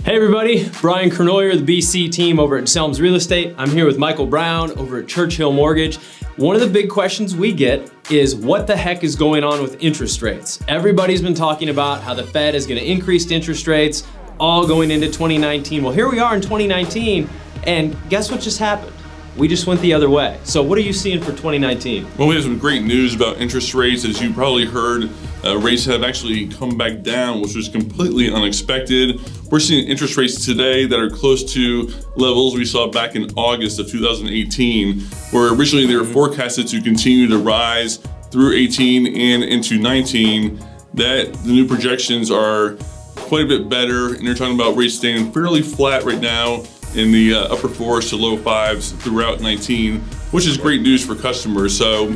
Hey everybody, Brian Kernoyer, the BC team over at Selms Real Estate. I'm here with Michael Brown over at Churchill Mortgage. One of the big questions we get is what the heck is going on with interest rates? Everybody's been talking about how the Fed is going to increase interest rates all going into 2019. Well, here we are in 2019, and guess what just happened? We just went the other way. So what are you seeing for 2019? Well, we have some great news about interest rates. As you probably heard, rates have actually come back down, which was completely unexpected. We're seeing interest rates today that are close to levels we saw back in August of 2018, where originally they were forecasted to continue to rise through 18 and into 19. That the new projections are quite a bit better, and they're talking about rates staying fairly flat right now in the upper fours to low fives throughout 19, which is great news for customers. So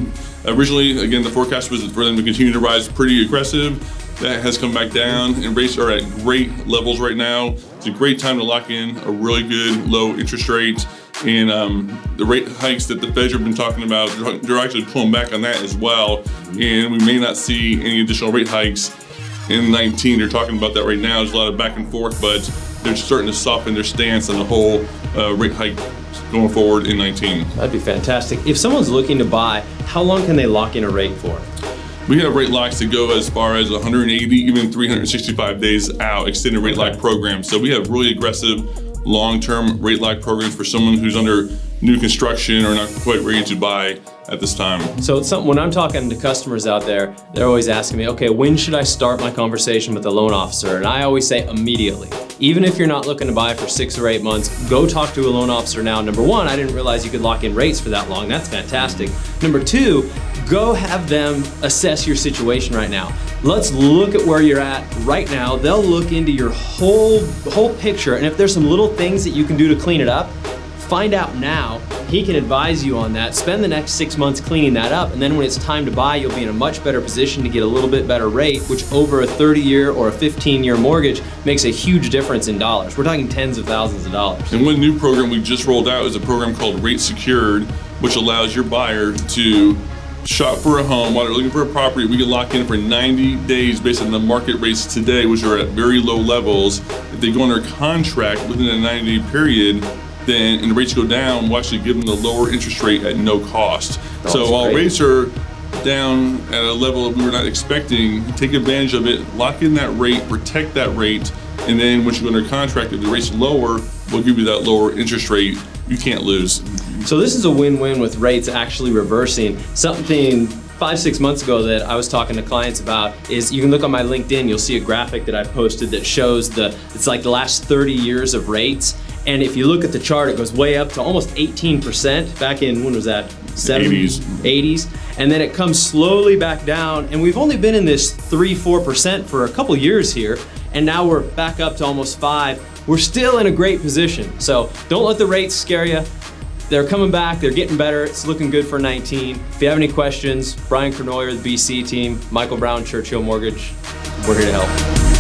originally, again, the forecast was for them to continue to rise pretty aggressive. That has come back down, and rates are at great levels right now. It's a great time to lock in a really good low interest rate. And the rate hikes that the Fed have been talking about, they're actually pulling back on that as well. And we may not see any additional rate hikes in 19. They're talking about that right now. There's a lot of back and forth, but they're starting to soften their stance on the whole rate hike going forward in 19. That'd be fantastic. If someone's looking to buy, how long can they lock in a rate for? We have rate locks that go as far as 180, even 365 days out, extended rate lock programs. So we have really aggressive long-term rate lock programs for someone who's under new construction or not quite ready to buy at this time. So it's something, when I'm talking to customers out there, they're always asking me, okay, when should I start my conversation with the loan officer? And I always say immediately. Even if you're not looking to buy for 6 or 8 months, go talk to a loan officer now. Number one, I didn't realize you could lock in rates for that long. That's fantastic. Number two, go have them assess your situation right now. Let's look at where you're at right now. They'll look into your whole picture, and if there's some little things that you can do to clean it up, find out now. He can advise you on that. Spend the next 6 months cleaning that up, and then when it's time to buy, you'll be in a much better position to get a little bit better rate, which over a 30-year or a 15-year mortgage makes a huge difference in dollars. We're talking tens of thousands of dollars. And one new program we just rolled out is a program called Rate Secured, which allows your buyer to shop for a home while they're looking for a property. We can lock in for 90 days based on the market rates today, which are at very low levels. If they go under contract within a 90-day period, then and the rates go down, we'll actually give them the lower interest rate at no cost. So while rates are down at a level that we were not expecting, take advantage of it, lock in that rate, protect that rate, and then once you go under contract, if the rate's lower, we'll give you that lower interest rate. You can't lose. So this is a win-win with rates actually reversing. Something 5-6 months ago that I was talking to clients about is, you can look on my LinkedIn, you'll see a graphic that I posted that shows it's like the last 30 years of rates. And if you look at the chart, it goes way up to almost 18% back in, when was that? 70s, 80s. And then it comes slowly back down. And we've only been in this 3-4% for a couple years here. And now we're back up to almost 5%. We're still in a great position. So don't let the rates scare you. They're coming back, they're getting better. It's looking good for 19. If you have any questions, Brian Kernoyer, the BC team, Michael Brown, Churchill Mortgage, we're here to help.